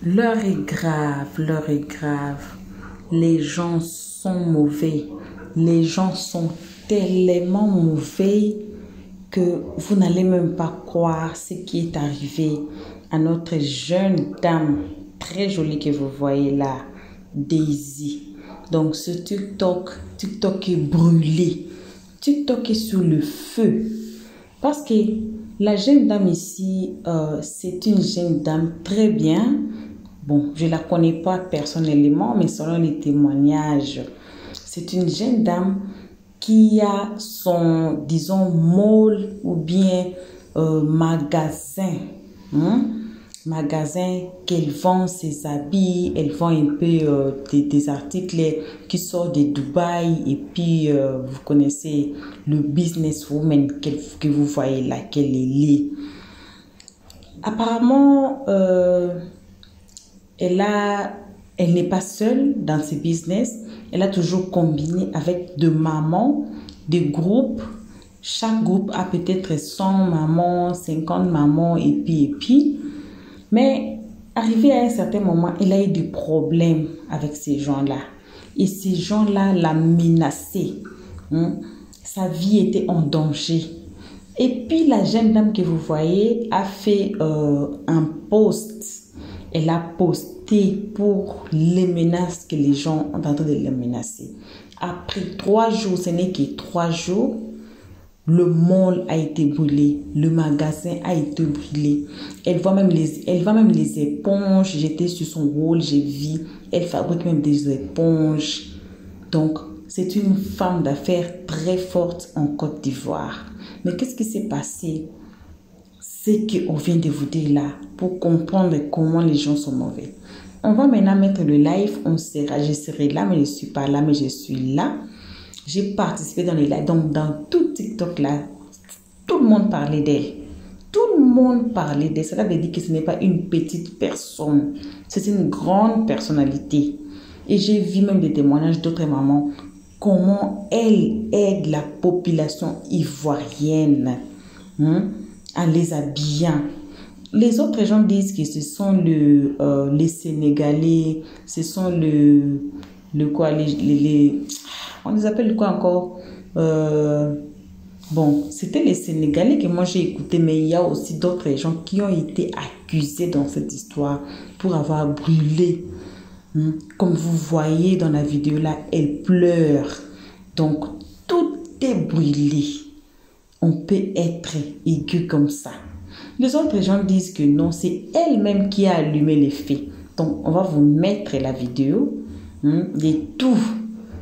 L'heure est grave, l'heure est grave. Les gens sont mauvais. Les gens sont tellement mauvais que vous n'allez même pas croire ce qui est arrivé à notre jeune dame, très jolie que vous voyez là, Daisy. Donc ce TikTok est brûlé. TikTok est sous le feu. Parce que la jeune dame ici, c'est une jeune dame très bien. Bon, je ne la connais pas personnellement, mais selon les témoignages, c'est une jeune dame qui a son, disons, mall ou bien magasin. Magasin qu'elle vend ses habits, elle vend un peu des articles qui sortent de Dubaï. Et puis, vous connaissez le businesswoman que vous voyez là, qu'elle est. Apparemment, elle n'est pas seule dans ce business. Elle a toujours combiné avec deux mamans, des groupes. Chaque groupe a peut-être 100 mamans, 50 mamans et puis. Mais arrivé à un certain moment, elle a eu des problèmes avec ces gens-là. Et ces gens-là l'ont menacée. Sa vie était en danger. Et puis la jeune dame que vous voyez a fait un post. Elle a posté pour les menaces que les gens ont tenté de les menacer. Après 3 jours, ce n'est que 3 jours, le mall a été brûlé, le magasin a été brûlé. Elle voit même les éponges. J'étais sur son wall, j'ai vu. Elle fabrique même des éponges. Donc, c'est une femme d'affaires très forte en Côte d'Ivoire. Mais qu'est-ce qui s'est passé? C'est qu'on vient de vous dire là pour comprendre comment les gens sont mauvais. On va maintenant mettre le live. Je serai là, mais je ne suis pas là, mais je suis là. J'ai participé dans les lives. Donc, dans tout TikTok là, tout le monde parlait d'elle. Tout le monde parlait d'elle. Cela veut dire que ce n'est pas une petite personne. C'est une grande personnalité. Et j'ai vu même des témoignages d'autres mamans. Comment elle aide la population ivoirienne en les habillant. Les autres gens disent que ce sont les Sénégalais, ce sont on les appelle quoi encore? Bon, c'était les Sénégalais que moi j'ai écouté, mais il y a aussi d'autres gens qui ont été accusés dans cette histoire pour avoir brûlé. Comme vous voyez dans la vidéo là, elle pleure. Donc, tout est brûlé. On peut être aigu comme ça. Les autres gens disent que non, c'est elle-même qui a allumé les feux. Donc, on va vous mettre la vidéo de tout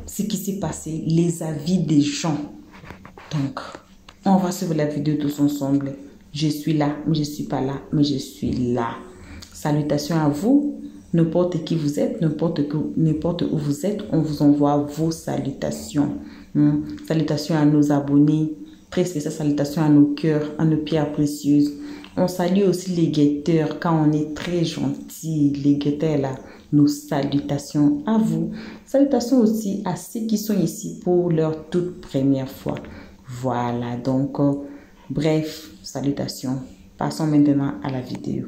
ce qui s'est passé, les avis des gens. Donc, on va suivre la vidéo tous ensemble. Je suis là, mais je ne suis pas là, mais je suis là. Salutations à vous, n'importe qui vous êtes, n'importe où vous êtes, on vous envoie vos salutations. Salutations à nos abonnés, très spéciales salutations à nos cœurs, à nos pierres précieuses. On salue aussi les guetteurs quand on est très gentils, les guetteurs là. Nos salutations à vous. Salutations aussi à ceux qui sont ici pour leur toute première fois. Voilà, donc, bref, salutations. Passons maintenant à la vidéo.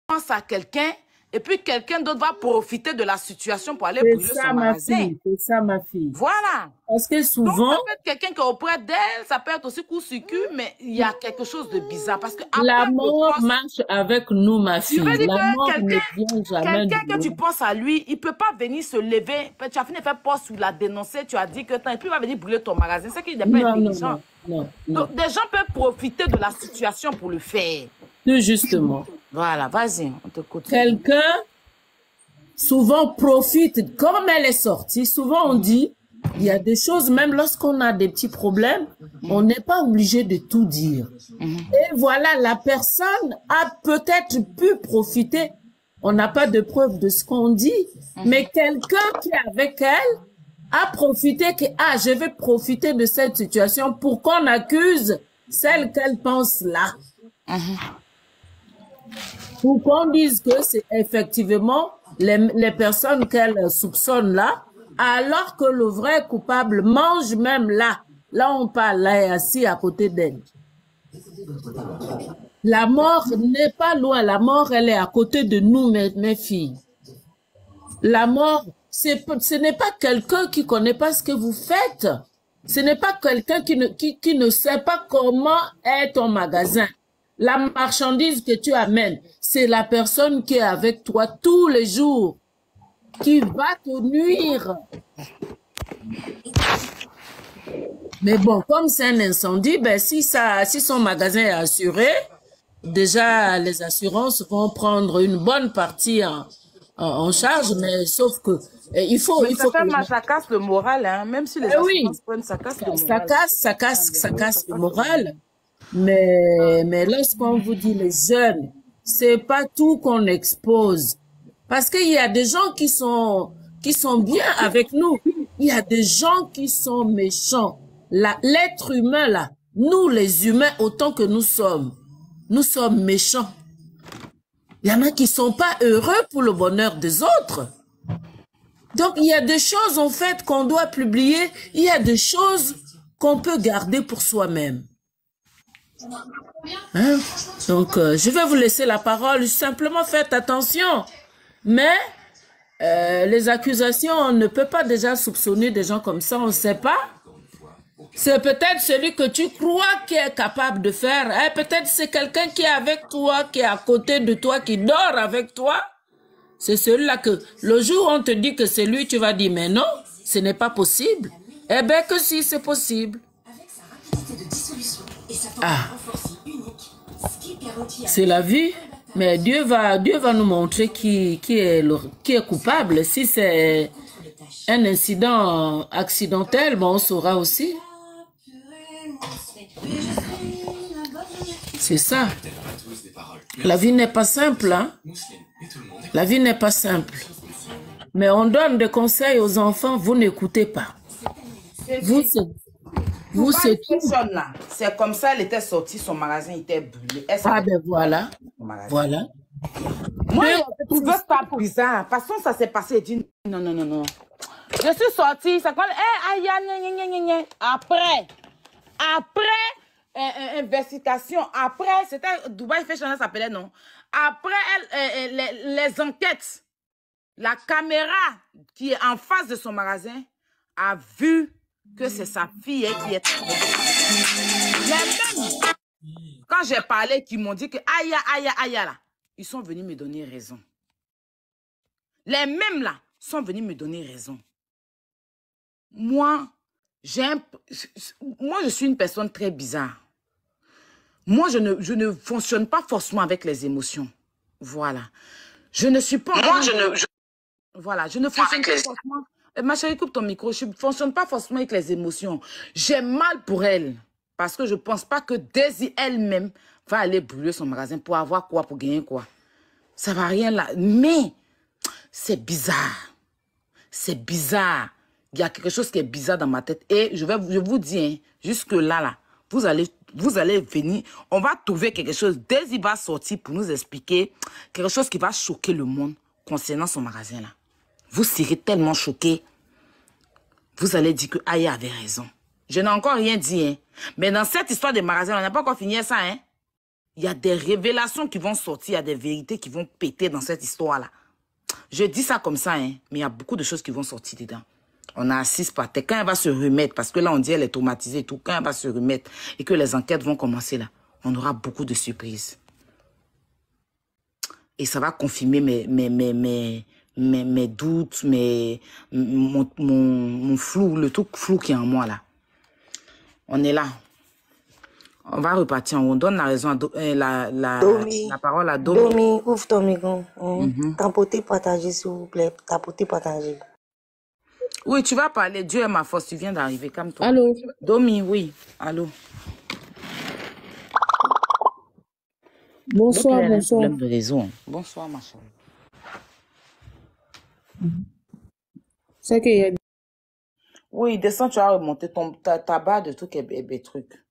Pense à quelqu'un et puis quelqu'un d'autre va profiter de la situation pour aller brûler son magasin. C'est ça, ma fille. Voilà. Parce que souvent... Donc, ça peut être quelqu'un qui est auprès d'elle, ça peut être aussi coup-sur-cul, mais il y a quelque chose de bizarre. Parce que la mort marche avec nous, ma fille. La mort ne vient jamais. Quelqu'un que tu penses à lui, il ne peut pas venir se lever. Tu as fini de faire poste ou la dénoncer, tu as dit que et puis il va venir brûler ton magasin. C'est qu'il n'est pas intelligent. Non. Donc, des gens peuvent profiter de la situation pour le faire. Tout justement. Voilà, vas-y, on t'écoute. Quelqu'un, souvent, profite. Comme elle est sortie, souvent on dit, il y a des choses, même lorsqu'on a des petits problèmes, on n'est pas obligé de tout dire. Et voilà, la personne a peut-être pu profiter. On n'a pas de preuve de ce qu'on dit, mais quelqu'un qui est avec elle a profité que, je vais profiter de cette situation pour qu'on accuse celle qu'elle pense là. Pour qu'on dise que c'est effectivement les personnes qu'elle soupçonne là, alors que le vrai coupable mange même là. Là, on parle, là, est assis à côté d'elle. La mort n'est pas loin. La mort, elle est à côté de nous, mes filles. La mort, ce n'est pas quelqu'un qui connaît pas ce que vous faites. Ce n'est pas quelqu'un qui ne sait pas comment est ton magasin. La marchandise que tu amènes, c'est la personne qui est avec toi tous les jours, qui va te nuire. Mais bon, comme c'est un incendie, ben si son magasin est assuré, déjà les assurances vont prendre une bonne partie en charge, mais sauf que il faut que ça casse le moral, hein. Même si les assurances prennent, ça casse le moral. Ça casse le moral. Mais lorsqu'on vous dit les jeunes, c'est pas tout qu'on expose. Parce qu'il y a des gens qui sont bien avec nous. Il y a des gens qui sont méchants. L'être humain, là, nous les humains, autant que nous sommes méchants. Il y en a qui sont pas heureux pour le bonheur des autres. Donc, il y a des choses, en fait, qu'on doit publier. Il y a des choses qu'on peut garder pour soi-même. Hein? Donc, je vais vous laisser la parole. Simplement, faites attention. Mais, les accusations, on ne peut pas déjà soupçonner des gens comme ça. On ne sait pas. C'est peut-être celui que tu crois qui est capable de faire. Hein? Peut-être c'est quelqu'un qui est avec toi, qui est à côté de toi, qui dort avec toi. C'est celui-là que le jour où on te dit que c'est lui, tu vas dire, mais non, ce n'est pas possible. Eh bien que si, c'est possible. Ah, c'est la vie. Mais Dieu va nous montrer qui est coupable. Si c'est un incident accidentel, bon, on saura aussi. C'est ça. La vie n'est pas simple, hein? La vie n'est pas simple. Mais on donne des conseils aux enfants, vous n'écoutez pas. Vous, c'est tout. C'est comme ça, elle était sortie, son magasin était brûlé. Ah ben voilà. Voilà. Moi, je trouvais ça bizarre. Parce que ça s'est passé, elle dit non. Je suis sortie, ça quand après investigation, après, c'était Dubaï Fashion, ça s'appelait, non? Après les enquêtes, la caméra qui est en face de son magasin a vu que c'est sa fille qui est... Les mêmes, quand j'ai parlé, qui m'ont dit que aïe là, ils sont venus me donner raison. Les mêmes là sont venus me donner raison. Moi, je suis une personne très bizarre. Moi, je ne fonctionne pas forcément avec les émotions. Voilà. Je ne suis pas... Voilà, je ne fonctionne pas forcément... Ma chérie, coupe ton micro. Je ne fonctionne pas forcément avec les émotions. J'ai mal pour elle. Parce que je ne pense pas que Daisy elle-même va aller brûler son magasin pour avoir quoi, pour gagner quoi. Ça ne va rien là. Mais c'est bizarre. C'est bizarre. Il y a quelque chose qui est bizarre dans ma tête. Et je vous dis, hein, jusque là, vous allez venir. On va trouver quelque chose. Daisy va sortir pour nous expliquer quelque chose qui va choquer le monde concernant son magasin là. Vous serez tellement choqués. Vous allez dire que Aya avait raison. Je n'ai encore rien dit, hein. Mais dans cette histoire de magasin, on n'a pas encore fini ça, hein. Il y a des révélations qui vont sortir, il y a des vérités qui vont péter dans cette histoire-là. Je dis ça comme ça, hein. Mais il y a beaucoup de choses qui vont sortir dedans. On a 6 parties. Quand elle va se remettre, parce que là, on dit elle est traumatisée et tout, quand elle va se remettre et que les enquêtes vont commencer là, on aura beaucoup de surprises. Et ça va confirmer mes doutes, mon flou, le truc flou qui est en moi là. On est là. On va repartir. On donne la raison à la parole à Domi. Domi, ouvre ton micro. Tapoter, partager, s'il vous plaît. Tapoter, partager. Oui, tu vas parler. Dieu est ma force. Tu viens d'arriver. Calme-toi. Allô? Domi, oui. Allô? Bonsoir, bonsoir. bonsoir. De raison. Bonsoir, ma chérie. C'est qu'il y a... Oui, descends, tu as remonté ta barre de trucs et trucs.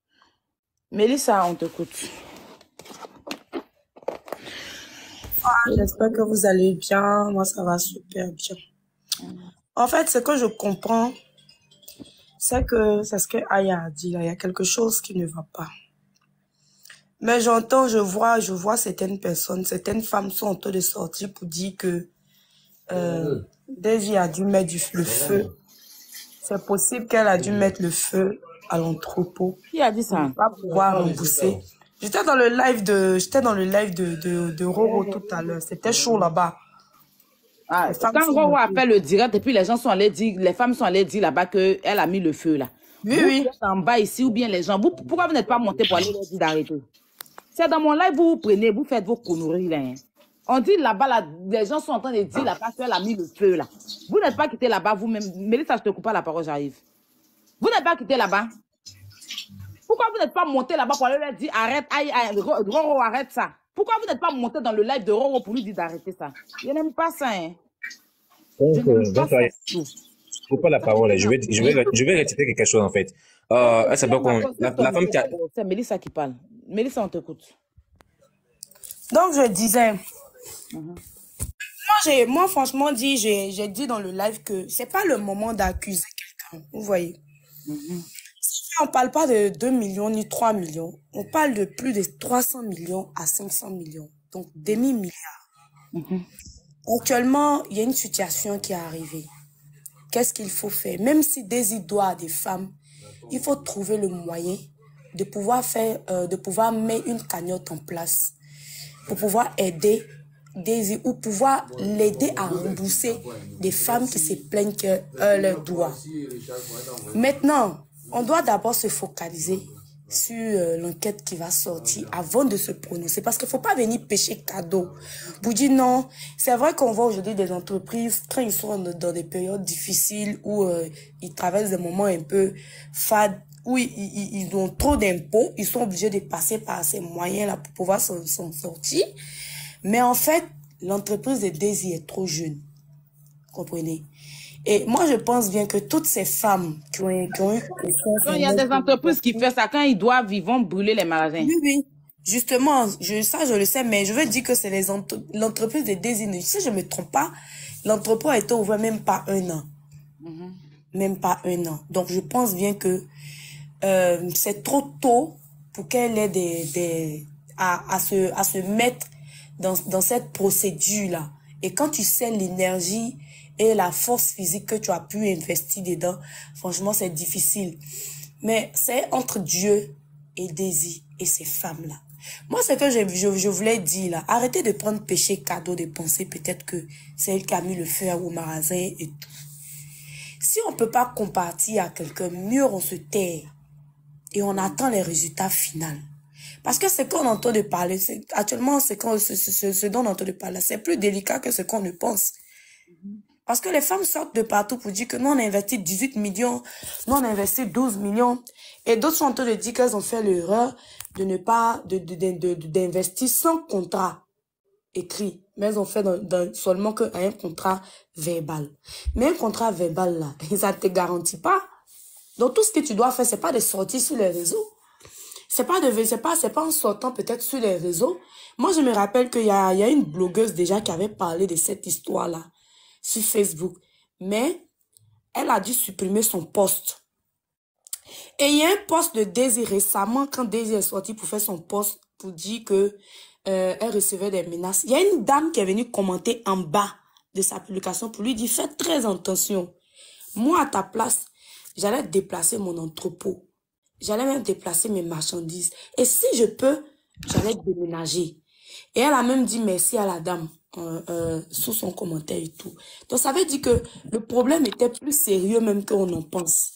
Mélissa, on t'écoute. J'espère que vous allez bien. Moi, ça va super bien. En fait, ce que je comprends, c'est ce que Aya a dit. Là. Il y a quelque chose qui ne va pas. Mais j'entends, je vois certaines personnes, certaines femmes sont en train de sortir pour dire que Daisy a dû mettre le feu. C'est possible qu'elle a dû mettre le feu à l'entrepôt. Qui a dit ça? Pour pas pouvoir rembourser. J'étais dans le live de Roro tout à l'heure. C'était chaud là-bas. Ah, quand Roro a fait le direct, et puis les gens sont allés dire, les femmes sont allées dire là-bas qu'elle a mis le feu là. Oui, vous oui. êtes en bas ici, ou bien les gens, pourquoi vous n'êtes pas montés pour aller leur dire d'arrêter? C'est dans mon live, vous prenez, vous faites vos conneries là. Hein. On dit là-bas, là, les gens sont en train de dire là-bas qu'elle a mis le feu là. Vous n'êtes pas quitté là-bas vous-même. Mélissa, je te coupe pas la parole, j'arrive. Vous n'êtes pas quitté là-bas. Pourquoi vous n'êtes pas monté là-bas pour aller leur dire arrête, aïe, Roro, arrête ça. Pourquoi vous n'êtes pas monté dans le live de Roro pour lui dire d'arrêter ça? Je n'aime pas ça. Hein. Donc, je ne pas la parole. Je vais rectifier quelque chose en fait. La femme qui a... C'est Mélissa qui parle. Mélissa, on t'écoute. Donc, je disais, moi, franchement, j'ai dit dans le live que c'est pas le moment d'accuser quelqu'un. Vous voyez? On ne parle pas de 2 millions ni 3 millions. On parle de plus de 300 millions à 500 millions. Donc, demi-milliard. Actuellement, il y a une situation qui est arrivée. Qu'est-ce qu'il faut faire? Même si Daisy doit à des femmes, il faut trouver le moyen de pouvoir mettre une cagnotte en place pour pouvoir aider Daisy ou pouvoir l'aider à rembourser des femmes qui se plaignent qu'elle leur doit. Maintenant, on doit d'abord se focaliser sur l'enquête qui va sortir avant de se prononcer. Parce qu'il ne faut pas venir pêcher cadeau. Vous dites non, c'est vrai qu'on voit aujourd'hui des entreprises, quand ils sont dans des périodes difficiles où ils traversent des moments un peu fades, où ils ont trop d'impôts, ils sont obligés de passer par ces moyens-là pour pouvoir s'en sortir. Mais en fait, l'entreprise de Daisy est trop jeune. Comprenez? Et moi, je pense bien que toutes ces femmes qui ont eu... Il y a des entreprises qui font ça. Quand ils doivent, ils vont brûler les magasins. Oui, oui. Justement, ça, je le sais, mais je veux dire que c'est l'entreprise de Daisy. Si je ne me trompe pas, l'entrepôt a été ouvert même pas 1 an. Même pas 1 an. Donc, je pense bien que c'est trop tôt pour qu'elle ait à se mettre dans cette procédure-là. Et quand tu sais l'énergie et la force physique que tu as pu investir dedans, franchement, c'est difficile. Mais c'est entre Dieu et Daisy et ces femmes-là. Moi, ce que je voulais dire là, arrêtez de prendre péché cadeau, de penser peut-être que c'est elle qui a mis le feu au magasin et tout. Si on ne peut pas compartir à quelqu'un, mieux on se tait et on attend les résultats finaux. Parce que ce qu'on entend de parler, actuellement, ce dont on entend de parler, c'est plus délicat que ce qu'on ne pense. Parce que les femmes sortent de partout pour dire que nous, on a investi 18 millions, nous, on a investi 12 millions. Et d'autres sont en train de dire qu'elles ont fait l'erreur de ne pas, d'investir sans contrat écrit. Mais elles ont fait seulement un contrat verbal. Mais un contrat verbal, là, ça ne te garantit pas. Donc, tout ce que tu dois faire, c'est pas de sortir sur les réseaux. C'est pas en sortant peut-être sur les réseaux. Moi, je me rappelle qu'il y a une blogueuse déjà qui avait parlé de cette histoire-là sur Facebook. Mais elle a dû supprimer son post. Et il y a un post de Daisy récemment, quand Daisy est sortie pour faire son post, pour dire que elle recevait des menaces. Il y a une dame qui est venue commenter en bas de sa publication pour lui dire, faites très attention. Moi, à ta place, j'allais déplacer mon entrepôt. J'allais même déplacer mes marchandises. Et si je peux, j'allais déménager. Et elle a même dit merci à la dame sous son commentaire et tout. Donc, ça veut dire que le problème était plus sérieux même qu'on en pense.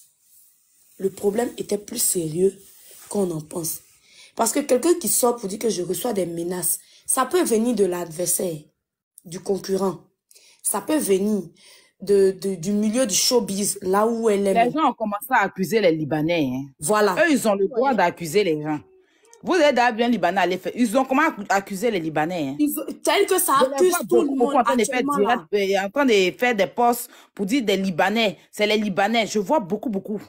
Le problème était plus sérieux qu'on en pense. Parce que quelqu'un qui sort pour dire que je reçois des menaces, ça peut venir de l'adversaire, du concurrent. Ça peut venir du milieu du showbiz, là où elle est. Les gens ont commencé à accuser les Libanais. Hein. Voilà. Eux, ils ont le droit d'accuser les gens. Vous êtes d'ailleurs bien Libanais à les faire. Ils ont comment accuser les Libanais. Hein. Tel que ça accuse tout le monde. En train de faire des posts pour dire des Libanais. C'est les Libanais. Je vois beaucoup.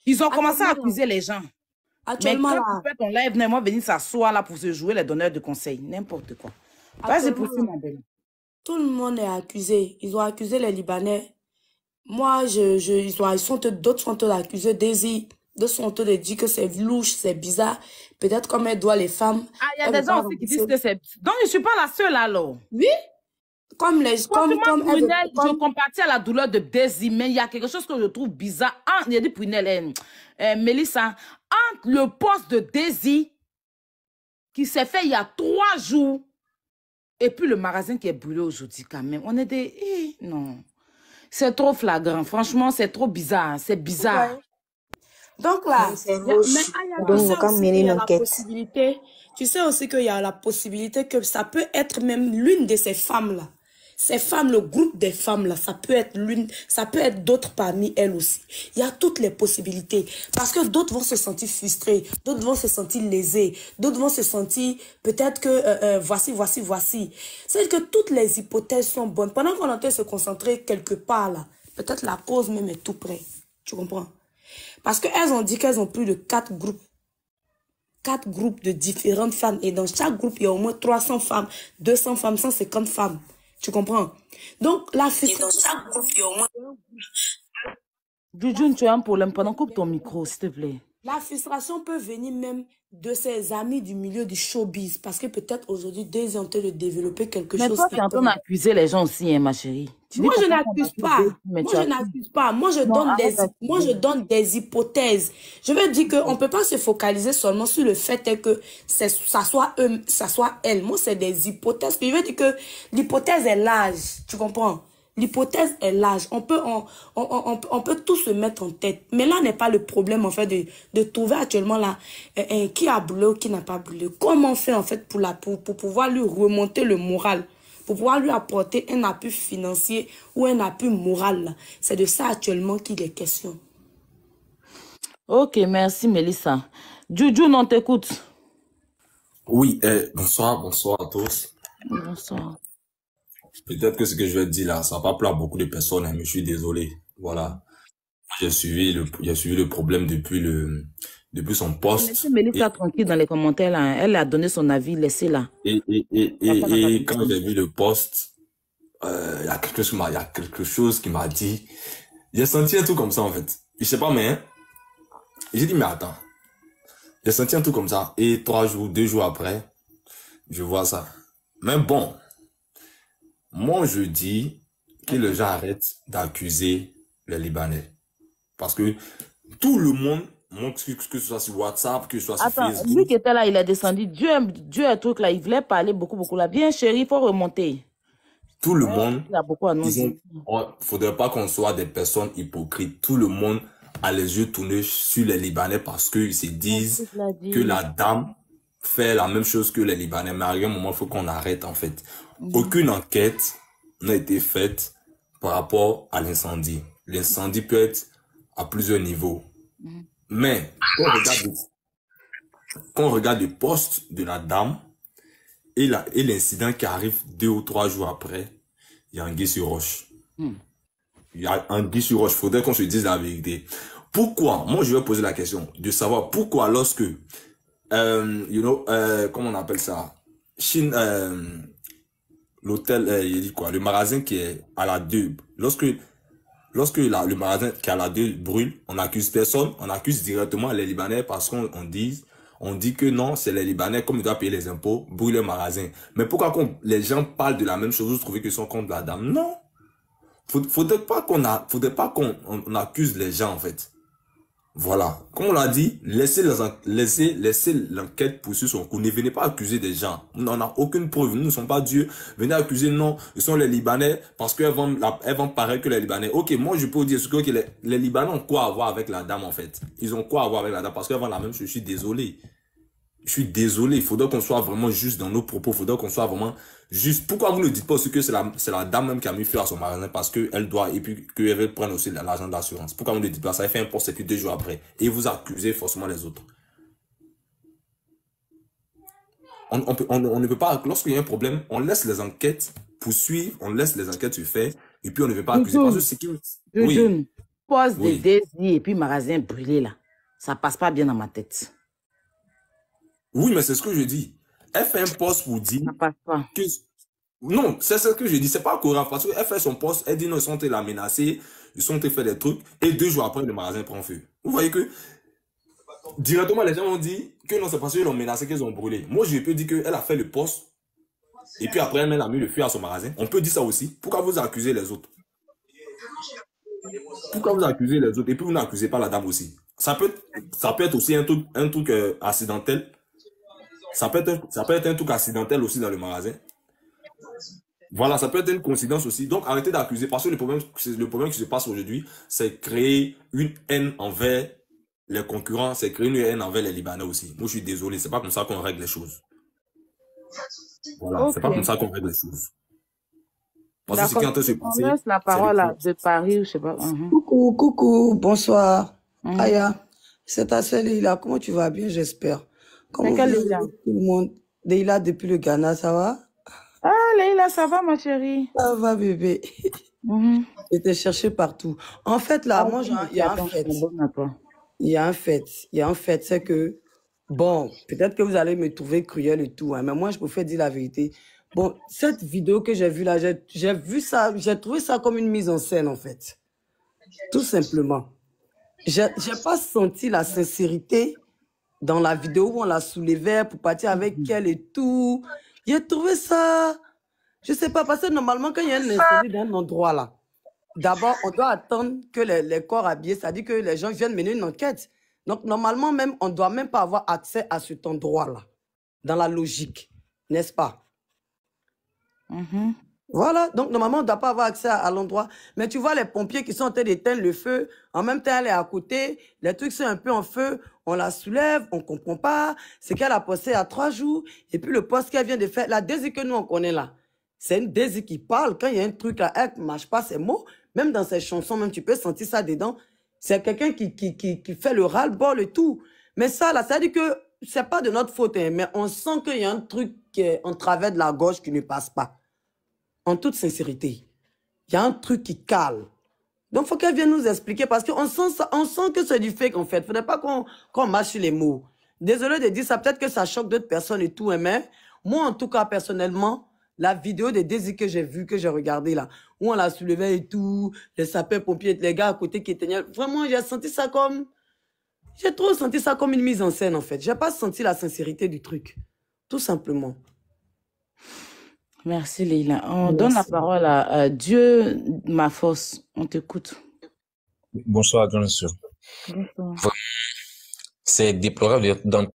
Ils ont commencé à accuser les gens. Actuellement, mais quand vous faites ton live, moi venir s'asseoir là pour se jouer les donneurs de conseils. N'importe quoi. Vas-y, poursuis, ma belle. Tout le monde est accusé. Ils ont accusé les Libanais. Moi, d'autres sont accusés. Daisy D'autres sont en train de dire que c'est louche, c'est bizarre. Peut-être comme elle doit les femmes. Ah, il y a des gens aussi qui disent que c'est... Donc, je ne suis pas la seule alors. Oui. Comme les... Franchement, comme Prunelle, je compatis à la douleur de Daisy, mais il y a quelque chose que je trouve bizarre. Il y a dit Prunelle, Mélissa, entre le poste de Daisy, qui s'est fait il y a 3 jours, et puis le magasin qui est brûlé aujourd'hui quand même. On est des... non. C'est trop flagrant. Franchement, c'est trop bizarre. C'est bizarre. Ouais. Donc là, tu sais aussi qu'il y a la possibilité que ça peut être même l'une de ces femmes-là. Ces femmes, le groupe des femmes-là, ça peut être d'autres parmi elles aussi. Il y a toutes les possibilités. Parce que d'autres vont se sentir frustrés, d'autres vont se sentir lésés, d'autres vont se sentir peut-être que voici. C'est-à-dire que toutes les hypothèses sont bonnes. Pendant qu'on est en train de se concentrer quelque part là, peut-être la cause même est tout près. Tu comprends? Parce qu'elles ont dit qu'elles ont plus de 4 groupes. 4 groupes de différentes femmes. Et dans chaque groupe, il y a au moins 300 femmes, 200 femmes, 150 femmes. Tu comprends? Donc, la frustration... Jujun, tu as un problème. Pendant coupe ton micro, s'il te plaît. La frustration peut venir même de ses amis du milieu du showbiz. Parce que peut-être aujourd'hui, Daisy ont en train de développer quelque chose. Mais toi, tu es en train d'accuser les gens aussi, hein, ma chérie. Moi, je n'accuse pas. Moi, je donne des hypothèses. Je veux dire qu'on ne peut pas se focaliser seulement sur le fait que ça soit elle. Moi, c'est des hypothèses. Je veux dire que l'hypothèse est large. Tu comprends? L'hypothèse est large. On peut tout se mettre en tête. Mais là n'est pas le problème, en fait, de trouver actuellement là, qui a brûlé ou qui n'a pas brûlé. Comment on fait, en fait, pour pouvoir lui remonter le moral, pour pouvoir lui apporter un appui financier ou un appui moral. C'est de ça actuellement qu'il est question. Ok, merci Mélissa. Juju, on t'écoute. Oui, bonsoir à tous. Bonsoir. Peut-être que ce que je vais dire là, ça va pas plaire à beaucoup de personnes, hein, mais je suis désolé. Voilà. J'ai suivi le problème depuis son poste. Laissez Mélissa tranquille dans les commentaires là. Elle a donné son avis, laissez-la. Et quand j'ai vu le poste, il y a quelque chose qui m'a dit. J'ai senti un truc comme ça en fait. Je sais pas mais, hein, j'ai dit mais attends. J'ai senti un truc comme ça. Et 2 jours après, je vois ça. Mais bon. Moi, je dis que les gens arrêtent d'accuser les Libanais. Parce que tout le monde, que ce soit sur WhatsApp, que ce soit sur Facebook... Lui qui était là, il est descendu. Dieu est truc là, il voulait parler beaucoup là. Bien, chérie, il faut remonter. Tout le monde... Il a beaucoup annoncé. Faudrait pas qu'on soit des personnes hypocrites. Tout le monde a les yeux tournés sur les Libanais parce qu'ils se disent que la dame fait la même chose que les Libanais. Mais à un moment, il faut qu'on arrête en fait. Aucune enquête n'a été faite par rapport à l'incendie. L'incendie peut être à plusieurs niveaux. Mais quand on regarde le poste de la dame et l'incident qui arrive 2 ou 3 jours après, il y a anguille sur roche. Il y a anguille sur roche. Il faudrait qu'on se dise la vérité. Pourquoi? Moi, je vais poser la question de savoir pourquoi lorsque, comment on appelle ça? Chine, l'hôtel, il dit quoi? Le magasin qui est à la 2. Lorsque le magasin qui est à la 2 brûle, on n'accuse personne, on accuse directement les Libanais parce qu'on dit que non, c'est les Libanais, comme ils doivent payer les impôts, brûlent le magasin. Mais pourquoi les gens parlent de la même chose, vous trouvez qu'ils sont contre la dame? Non. Faudrait pas qu'on accuse les gens, en fait. Voilà. Comme on l'a dit, laissez l'enquête poursuivre son cours. Ne venez pas accuser des gens. On n'a aucune preuve. Nous ne sommes pas Dieu. Venez accuser, non, ce sont les Libanais parce qu'elles vont paraître que les Libanais. Ok, moi je peux vous dire que les Libanais ont quoi à voir avec la dame en fait. Ils ont quoi à voir avec la dame parce qu'elles vont la même chose. Je suis désolé. Il faudrait qu'on soit vraiment juste dans nos propos. Il faudrait qu'on soit vraiment juste. Pourquoi vous ne dites pas aussi que c'est la dame même qui a mis feu à son magasin parce qu'elle doit, et puis qu'elle veut prendre aussi l'argent d'assurance. Pourquoi vous ne dites pas ça? Elle fait un poste et puis 2 jours après. Et vous accusez forcément les autres. On ne peut pas, lorsqu'il y a un problème, on laisse les enquêtes poursuivre, on laisse les enquêtes se faire, et puis on ne veut pas accuser. Parce que c'est que, oui. Poste de Daisy et puis magasin brûlé là. Ça passe pas bien dans ma tête. Oui, mais c'est ce que je dis. Elle fait un poste pour dire que... Non, c'est ce que je dis. C'est pas courant parce qu'elle fait son poste, elle dit non, ils sont la menacer, ils sont fait des trucs, et 2 jours après, le magasin prend feu. Vous voyez que directement, les gens ont dit que non, c'est parce qu'ils l'ont menacé qu'ils ont brûlé. Moi, je peux dire qu'elle a fait le poste. Et puis après, elle a mis le feu à son magasin. On peut dire ça aussi. Pourquoi vous accusez les autres? Pourquoi vous accusez les autres? Et puis vous n'accusez pas la dame aussi. Ça peut être aussi un truc accidentel. Ça peut être un truc accidentel aussi dans le magasin. Voilà, ça peut être une coïncidence aussi. Donc arrêtez d'accuser. Parce que le problème qui se passe aujourd'hui, c'est créer une haine envers les concurrents, c'est créer une haine envers les Libanais aussi. Moi, je suis désolé. C'est pas comme ça qu'on règle les choses. Voilà, Ok. c'est pas comme ça qu'on règle les choses. Parce que ce qui est en D'accord. train de se On passer, laisse la c'est parole à le de Paris ou je sais pas. Coucou, coucou, bonsoir. Mhm. Aya, c'est ta sœur Leïla, comment tu vas bien, j'espère. Comment C'est quelle vous Leïla? allez, tout le monde? Leïla, depuis le Ghana, ça va? Ah, Leïla, ça va, ma chérie? Ça va, bébé. Mhm. Je t'ai cherché partout. En fait, là, Ah moi, oui, il y a un attends, je fait. t'abonne à toi. Il y a un fait. Il y a un fait, c'est que, bon, peut-être que vous allez me trouver cruel et tout, hein, mais moi, je préfère dire la vérité. Bon, cette vidéo que j'ai vue là, j'ai vu ça, j'ai trouvé ça comme une mise en scène, en fait. Tout simplement. J'ai pas senti la sincérité dans la vidéo où on la soulevait pour partir avec elle et tout. J'ai trouvé ça, je sais pas, parce que normalement, quand il y a un incendie d'un endroit là, d'abord, on doit attendre que les corps habillés, c'est-à-dire que les gens viennent mener une enquête. Donc, normalement, même, on ne doit même pas avoir accès à cet endroit-là, dans la logique, n'est-ce pas? Mhm. Voilà, donc normalement, on ne doit pas avoir accès à l'endroit. Mais tu vois les pompiers qui sont en train d'éteindre le feu, en même temps, elle est à côté, les trucs sont un peu en feu, on la soulève, on ne comprend pas, c'est qu'elle a posté à 3 jours, et puis le poste qu'elle vient de faire, la Daisy que nous on connaît là, c'est une Daisy qui parle, quand il y a un truc là, elle ne mâche pas ses mots, même dans ses chansons, même tu peux sentir ça dedans, c'est quelqu'un qui fait le ras-le-bol et tout. Mais ça là, ça veut dire que c'est pas de notre faute, hein, mais on sent qu'il y a un truc qui est en travers de la gorge qui ne passe pas. En toute sincérité, il y a un truc qui cale. Donc, il faut qu'elle vienne nous expliquer parce qu'on sent, on sent que c'est du fake en fait. Il ne faudrait pas qu'on marche sur les mots. Désolé de dire ça, peut-être que ça choque d'autres personnes et tout, hein, mais moi, en tout cas, personnellement, la vidéo des Daisy que j'ai vue, que j'ai regardée là, où on la soulevait et tout, les sapeurs-pompiers, les gars à côté qui éteignaient, vraiment, j'ai senti ça comme... J'ai trop senti ça comme une mise en scène en fait. J'ai pas senti la sincérité du truc. Tout simplement. Merci, Leïla. On donne la Merci. parole à Dieu, ma force. On t'écoute. Bonsoir, grande sœur. Bonsoir. C'est déplorable dans ton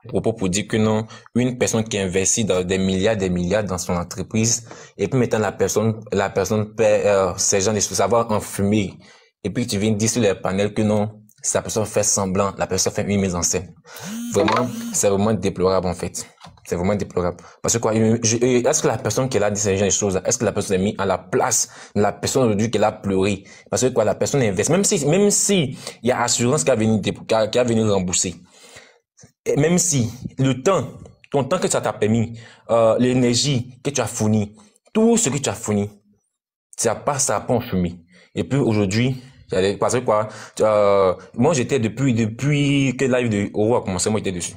propos pour dire que non, une personne qui investit dans des milliards dans son entreprise, et puis maintenant la personne perd ces gens de savoir en fumer, et puis tu viens dire sur les panels que non, la personne fait semblant, la personne fait une mise en scène. Vraiment, c'est vraiment déplorable en fait. C'est vraiment déplorable. Parce que quoi, est-ce que la personne qui a dit ces choses, est-ce que la personne est mise à la place de la personne aujourd'hui qui a pleuré? Parce que quoi, la personne investit, même si il y a assurance qui a venu rembourser. Et même si ton temps que ça t'a permis, l'énergie que tu as fourni, tout ce que tu as fourni, ça passe en fumée. Et puis aujourd'hui, parce que quoi, moi j'étais depuis que live de Oro a commencé, moi j'étais dessus.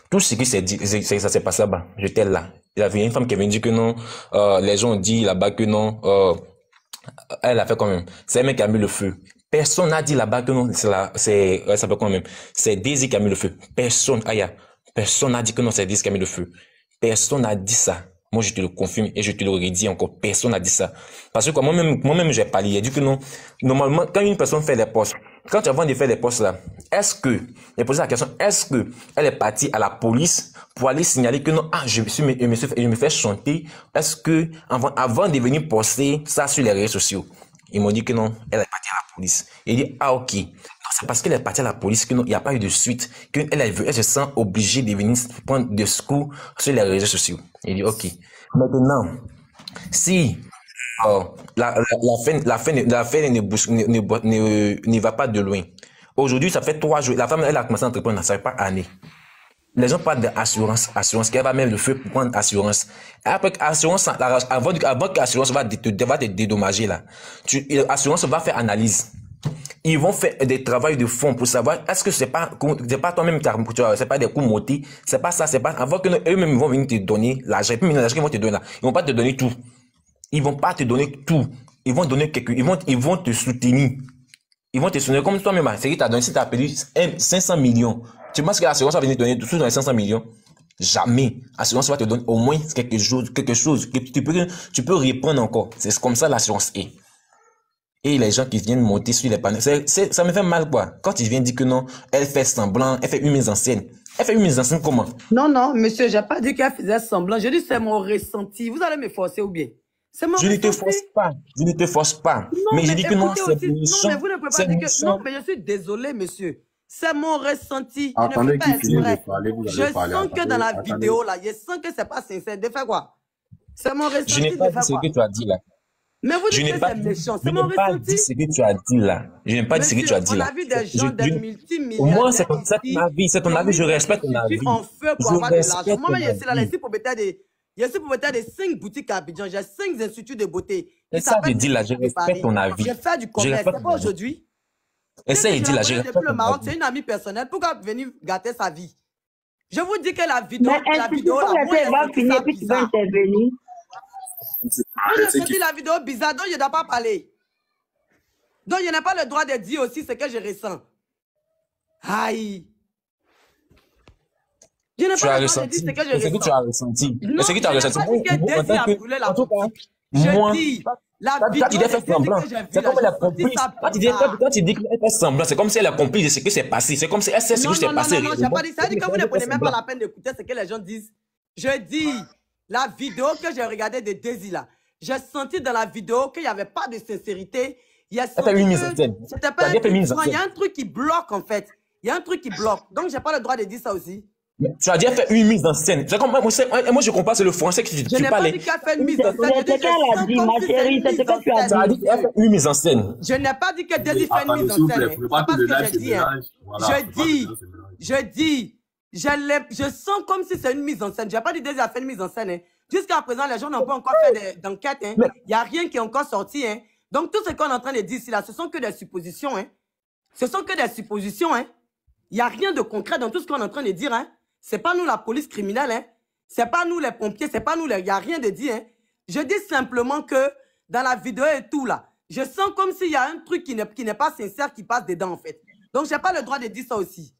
Tout ce qui s'est dit, ça s'est passé là-bas. J'étais là. Il y avait une femme qui avait dit que non, les gens ont dit là-bas que non, elle a fait quand même. C'est elle même qui a mis le feu. Personne n'a dit là-bas que non, ça fait quand même. C'est Daisy qui a mis le feu. Personne n'a dit que non, c'est Daisy qui a mis le feu. Personne n'a dit ça. Moi, je te le confirme et je te le redis encore. Personne n'a dit ça. Parce que quoi, moi-même, j'ai parlé. J'ai dit que non. Normalement, quand une personne fait des postes, quand tu as de faire des postes là, j'ai posé la question, est-ce que elle est partie à la police pour aller signaler que non, je me fais chanter, est-ce que, avant de venir poster ça sur les réseaux sociaux, ils m'ont dit que non, elle est partie à la police. Et il dit, ok. Non, c'est parce qu'elle est partie à la police que non, il n'y a pas eu de suite, elle se sent obligée de venir prendre des secours sur les réseaux sociaux. Il dit, ok. Maintenant, si la fin ne va pas de loin. Aujourd'hui, ça fait 3 jours. La femme, elle a commencé à entreprendre, ça fait pas année. Les gens parlent d'assurance, qu'elle va mettre le feu pour prendre assurance. Après, assurance, avant que l'assurance va te dédommager là, assurance va faire analyse. Ils vont faire des travaux de fond pour savoir est-ce que c'est pas toi-même c'est pas des coups motés, c'est pas ça, c'est pas avant que eux-mêmes ils vont venir te donner l'argent, et puis l'argent qu'ils vont te donner là, ils vont pas te donner tout. Ils vont pas te donner tout. Ils vont donner ils vont te soutenir. Ils vont te sonner comme toi-même. C'est qui t'a donné, si t'as perdu 500 millions. Tu penses que l'assurance va venir te donner tout dans les 500 millions? Jamais. L'assurance va te donner au moins quelque chose que tu peux reprendre encore. C'est comme ça l'assurance est. Et les gens qui viennent monter sur les panneaux, ça me fait mal, quoi. Quand ils viennent dire que non, elle fait semblant, elle fait une mise en scène. Elle fait une mise en scène comment? Non, non, monsieur, j'ai pas dit qu'elle faisait semblant. Je dis c'est mon ressenti. Vous allez me forcer ou bien? C'est mon Je ne te ressenti. force pas. Je ne te force pas. Non, mais je dis que non, écoutez c'est aussi. méchant. Non, mais vous ne pouvez pas dire que... Non, mais je suis désolé, monsieur. C'est mon ressenti. Je ne Attendez fais pas qu'il finisse de exprès. parler, vous Je allez parler. sens que dans la vidéo, là, je sens que c'est pas sincère. De faire quoi? C'est mon ressenti. Je n'ai pas de dit faire ce quoi? que tu as dit là. Mais vous Je dites n'ai que pas c'est dit, méchant. je C'est mon n'ai pas dit ressenti. ce que tu as dit là. Je n'ai pas dit ce que tu as dit On là. a vu des gens, des Pour multimilliardaires moi, c'est ton ici avis, c'est ton qui ont avis. Je mis respecte ton des avis. instituts en feu pour Je avoir de l'argent. respecte Moi, ton je suis là, avis. ici pour mettre des 5 boutiques à Abidjan. J'ai 5 instituts de beauté. Et Qui ça, je s'appellent dis là, je Institut de respecte Paris. ton avis. J'ai fait du Je commerce. respecte C'est ton pas avis. aujourd'hui. Et ça, il dit là, je Depuis respecte le ton Maroc, avis. c'est une amie personnelle. Pourquoi venir gâter sa vie? Je vous dis que la vidéo, Mais la est-ce que vidéo, quand là, moi, elle va j'ai senti finir ça puis tu vas bizarre. intervenir? Moi, j'ai senti la vidéo bizarre, donc je ne dois pas parler. Donc, je n'ai pas le droit de dire aussi ce que je ressens. Aïe. Je n'ai Tu pas as le droit de ressenti. dire ce que je C'est ce que tu ressens. as ressenti. Non, C'est ce que tu as je n'ai ressenti. pas dit que En Daisy tant a que, brûlé la en tout cas, boutique. moi, Je dis, la quand vidéo il de a fait Daisy semblant, que j'ai vue c'est là, comme elle a j'ai senti compris. ça Quand bizarre. il dit qu'elle fait semblant, c'est comme si elle a compris de ce qui s'est passé. C'est comme si elle sait ce Non, qui s'est non, non, passé non, non, j'ai réellement. pas dit ça. Ça veut dire que vous ne Elle fait prenez même pas semblant. la peine d'écouter ce que les gens disent. Je dis, la vidéo que j'ai regardée de Daisy là, j'ai senti dans la vidéo qu'il n'y avait pas de sincérité. Il y a Elle fait senti une mise en que scène. c'était Tu pas as un bien fait truc. une mise en Il y a scène. un truc qui bloque en fait. Il y a un truc qui bloque. Donc, j'ai pas le droit de dire ça aussi. Tu as déjà fait une mise en scène. C'est comme moi, je comprends, c'est le français que Je tu n'ai pas parlais. dit qu'elle fait une mise en scène. C'est Je dis, ce qu'elle je a sens dit, comme ma si c'est chérie, une c'est ce mise que en tu as Tu as scène. dit qu'elle fait une mise en scène. Je n'ai pas dit que Daisy fait une Attendez, mise s'il vous en scène. plaît, C'est faut pas pas que ce le que live je se dis. Hein. mélange. Voilà, faut pas que le live se mélange. Je sens comme si c'est une mise en scène. Je n'ai pas dit Daisy a fait une mise en scène. Hein. Jusqu'à présent, les gens n'ont pas encore fait d'enquête. Hein. Mais Il n'y a rien qui est encore sorti. Hein. Donc, tout ce qu'on est en train de dire ici, là, ce sont que des suppositions. Hein. Ce sont que des suppositions. Hein. Il n'y a rien de concret dans tout ce qu'on est en train de dire. Hein. Ce n'est pas nous la police criminelle. Hein. Ce n'est pas nous les pompiers. C'est pas nous les... Il n'y a rien de dit. Hein. Je dis simplement que dans la vidéo et tout, là, je sens comme s'il y a un truc qui n'est pas sincère qui passe dedans, en fait. Donc, je n'ai pas le droit de dire ça aussi.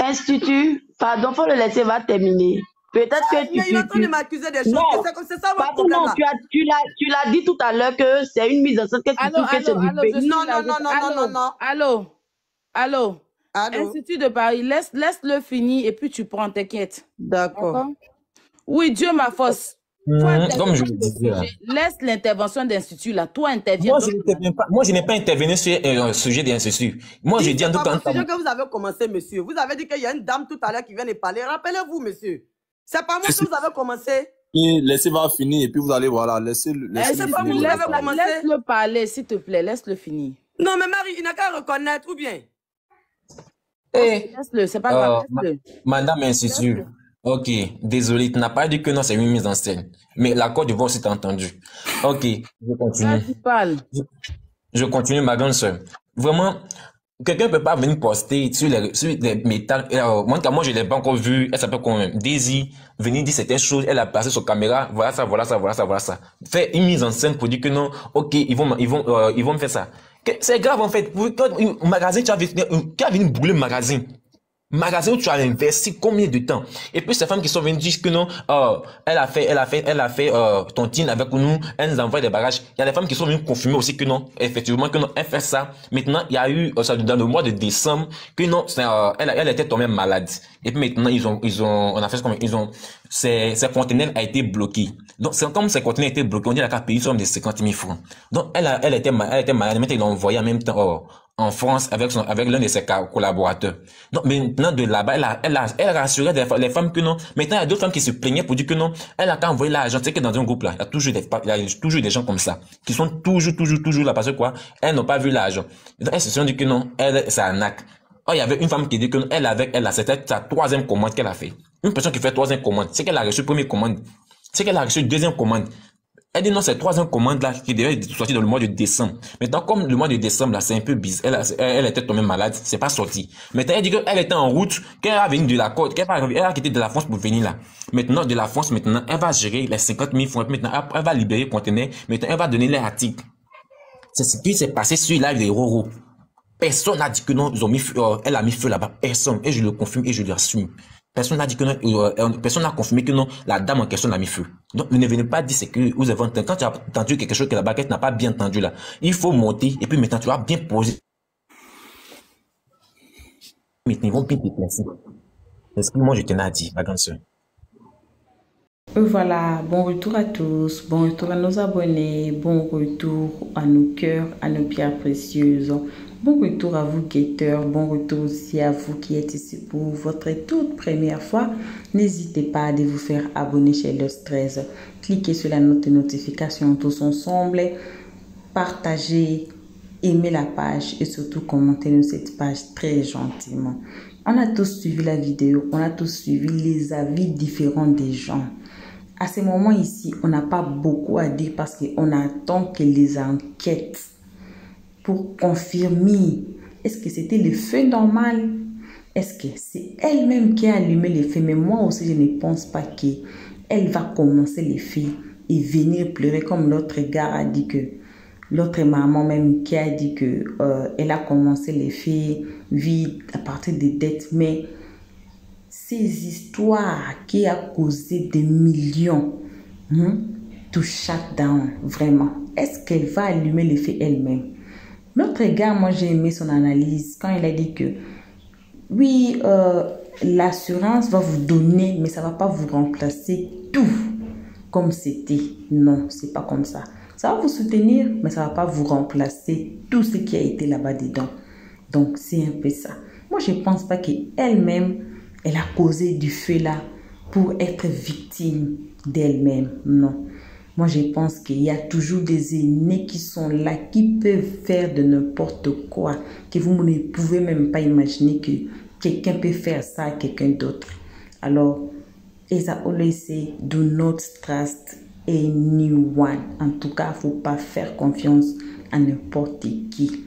Institut, pardon, faut le laisser, va terminer. Peut-être que Mais il est en train de tu... m'accuser des choses. Non, C'est ça votre pardon, problème, non, là. tu l'as dit tout à l'heure que c'est une mise en scène que tu Allô, trouves que c'est allô, du allô, fake. je suis Non, là. non, non, non, non, non, non. Allô, allô. Allô? Institut de Paris, laisse-le finir et puis tu prends, t'inquiète. D'accord. D'accord? Oui, Dieu ma force. Comme je le disais. Là. Laisse l'intervention d'Institut là. Toi, interviens. Moi, je n'ai pas intervenu sur un sujet d'Institut. Moi, je dis en tout cas. C'est pas que vous avez commencé, monsieur. Vous avez dit qu'il y a une dame tout à l'heure qui vient de parler. Rappelez-vous, monsieur. C'est pas moi que vous avez commencé. Et laissez voir finir et puis vous allez, voilà, laissez-le c'est pas finir. vous, vous avez commencé. Laisse-le parler, s'il te plaît. Laisse-le finir. Non, mais Marie, il n'a qu'à reconnaître, ou bien? Laisse-le, c'est pas grave. Laisse-le. Madame Institut. Ok, désolé, tu n'as pas dit que non, c'est une mise en scène. Mais la Côte d'Ivoire aussi t'a entendu. Ok, je continue. Vas-y, parle. Je continue, ma grande soeur. Vraiment, quelqu'un ne peut pas venir poster sur les métals. Moi, je ne l'ai pas encore vu. Elle s'appelle quand même Daisy. Venir dire certaines choses. Elle a passé sur caméra. Voilà ça, voilà ça, voilà ça, voilà ça. Faire une mise en scène pour dire que non, ok, ils vont me faire ça. C'est grave, en fait. Quand magasin, tu as venu brûler le magasin. Magasin où tu as investi combien de temps? Et puis ces femmes qui sont venues dire que non, elle a fait tontine avec nous, elle nous envoie des bagages. Il y a des femmes qui sont venues confirmer aussi que non, effectivement que non, elle fait ça. Maintenant, il y a eu dans le mois de décembre que non, elle était tombée malade. Et puis maintenant on a fait comme ses conteneurs a été bloqué. Donc c'est comme ses conteneurs étaient bloqués, on dit qu'elle a payé somme de 50 000 francs. Donc elle était malade. Maintenant ils l'ont envoyé en même temps en France avec l'un de ses collaborateurs. Donc maintenant de là-bas, elle a rassuré les femmes que non. Maintenant il y a d'autres femmes qui se plaignaient pour dire que non, elle a qu'à envoyer l'argent. C'est que dans un groupe là, il y a toujours des gens comme ça qui sont toujours là parce que quoi, elles n'ont pas vu l'argent. Donc elles se sont dit que non, c'est un arnaque. Oh, il y avait une femme qui dit que c'était sa troisième commande qu'elle a fait. Une personne qui fait troisième commande, c'est qu'elle a reçu première commande, c'est qu'elle a reçu deuxième commande. Elle dit non, c'est troisième commande là qui devait sortir dans le mois de décembre. Maintenant, comme le mois de décembre là, c'est un peu bizarre. Elle était tombée malade, c'est pas sorti. Maintenant, elle dit qu'elle était en route, qu'elle a venu de la côte, elle a quitté de la France pour venir là. Maintenant, de la France, elle va gérer les 50 000 francs. Maintenant, elle va libérer le conteneur. Maintenant, elle va donner les articles. C'est ce qui s'est passé sur la de Roro. Personne n'a dit que non, ils ont mis feu, elle a mis feu là-bas. Personne. Et je le confirme et je l'assume. Personne n'a dit que non, personne n'a confirmé que non, la dame en question a mis feu. Donc, ne venez pas dire c'est que vous avez entendu. Quand tu as entendu quelque chose que la baguette n'a pas bien entendu là, il faut monter et puis maintenant tu vas bien poser. Maintenant, ils vont bien te placer. C'est ce que moi je tenais à dire, ma grande soeur. Voilà, bon retour à tous, bon retour à nos abonnés, bon retour à nos cœurs, à nos pierres précieuses. Bon retour à vous guetteurs, bon retour aussi à vous qui êtes ici pour votre toute première fois. N'hésitez pas à vous faire abonner chez Lost 13. Cliquez sur la note de notification tous ensemble, partagez, aimez la page et surtout commentez cette page très gentiment. On a tous suivi la vidéo, on a tous suivi les avis différents des gens. À ce moment ici, on n'a pas beaucoup à dire parce qu'on attend que les enquêtes pour confirmer est-ce que c'était le feu normal, est-ce que c'est elle-même qui a allumé les feux. Mais moi aussi, je ne pense pas qu'elle va commencer les feux et venir pleurer comme l'autre gars a dit que, l'autre maman même qui a dit que elle a commencé les feux vite à partir des dettes. Mais ces histoires qui a causé des millions to shut down, vraiment. Est-ce qu'elle va allumer les feux elle-même? L'autre gars, moi j'ai aimé son analyse quand il a dit que oui, l'assurance va vous donner, mais ça va pas vous remplacer tout comme c'était. Non, c'est pas comme ça. Ça va vous soutenir, mais ça va pas vous remplacer tout ce qui a été là-bas dedans. Donc c'est un peu ça. Moi je pense pas qu'elle-même elle a causé du feu là pour être victime d'elle-même. Non. Moi, je pense qu'il y a toujours des aînés qui sont là, qui peuvent faire de n'importe quoi, que vous ne pouvez même pas imaginer que quelqu'un peut faire ça à quelqu'un d'autre. Alors, as I always say, do not trust anyone. En tout cas, il ne faut pas faire confiance à n'importe qui.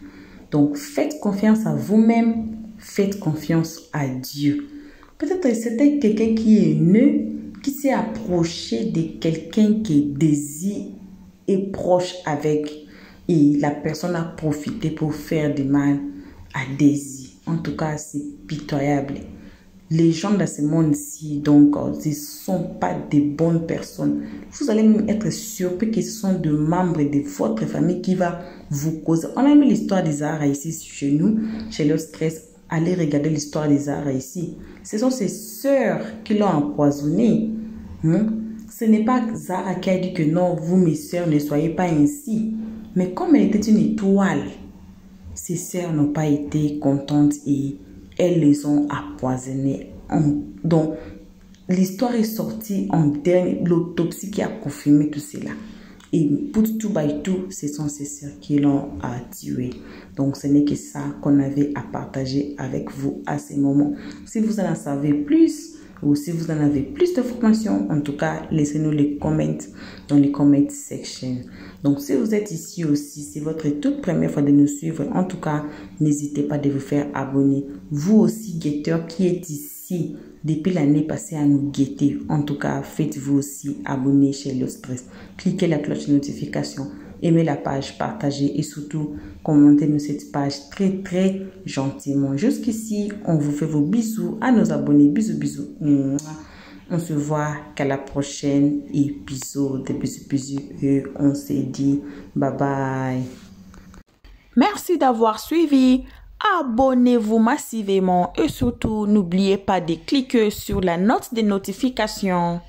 Donc, faites confiance à vous-même, faites confiance à Dieu. Peut-être que c'était quelqu'un qui est né, qui s'est approché de quelqu'un qui désire et proche avec, et la personne a profité pour faire du mal à Daisy. En tout cas, c'est pitoyable. Les gens dans ce monde-ci, donc, ce ne sont pas des bonnes personnes. Vous allez même être surpris que ce sont des membres de votre famille qui va vous causer. On a mis l'histoire des Zahara ici chez nous, chez le stress. Allez regarder l'histoire des Zahara ici. Ce sont ses sœurs qui l'ont empoisonné. Ce n'est pas Zahara qui a dit que non, vous mes sœurs ne soyez pas ainsi. Mais comme elle était une étoile, ses sœurs n'ont pas été contentes et elles les ont empoisonnées. Donc, l'histoire est sortie en dernier, l'autopsie qui a confirmé tout cela. Et pour tout by tout, ce sont ces sœurs qui l'ont tué. Donc, ce n'est que ça qu'on avait à partager avec vous à ce moment. Si vous en savez plus, ou si vous en avez plus d'informations, en tout cas, laissez-nous les commentaires dans les comment section. Donc, si vous êtes ici aussi, c'est votre toute première fois de nous suivre, en tout cas, n'hésitez pas de vous faire abonner. Vous aussi, guetteur qui êtes ici depuis l'année passée à nous guetter, en tout cas, faites-vous aussi abonner chez Le Stress. Cliquez la cloche de notification, aimez la page, partagez et surtout, commentez-nous cette page très, très gentiment. Jusqu'ici, on vous fait vos bisous à nos abonnés. Bisous, bisous. On se voit qu'à la prochaine épisode. Bisous, bisous. Et on se dit bye bye. Merci d'avoir suivi. Abonnez-vous massivement et surtout, n'oubliez pas de cliquer sur la note de notification.